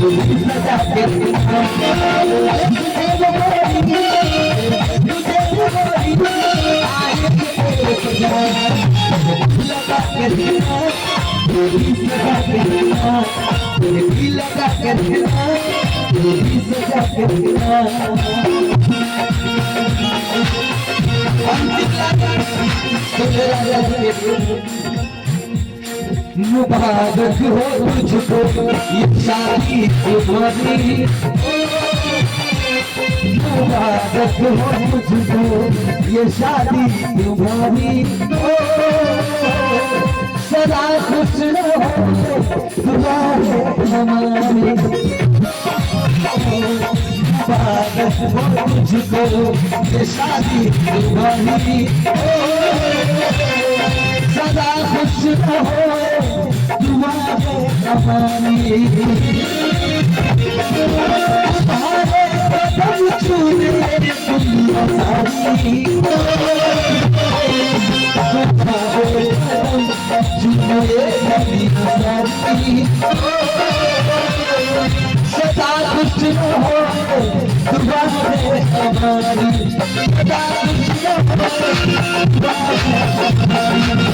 डोली सजा के रखना, तुझे वो गोरी, तुझे वो गोरी आए तेरे सजा, लगा के रखना, डोली सजा के रखना, डोली लगा के रखना, डोली सजा के रखना। मुबारक हो तुझको ये शादी तुम्हारी, मुबारक हो तुझको ये शादी तुम्हारी, सदा खुश रहो दुआ है हमारी। मुबारक हो तुझको ये शादी तुम्हारी, सदा खुश रहो दुआ है हमारी। तुम्हारे कदम छूने दुनिया सारी, तुम्हारे कदम छूने दुनिया सारी, सदा खुश रहो दुआ है हमारी, सदा खुश रहो दुआ है हमारी।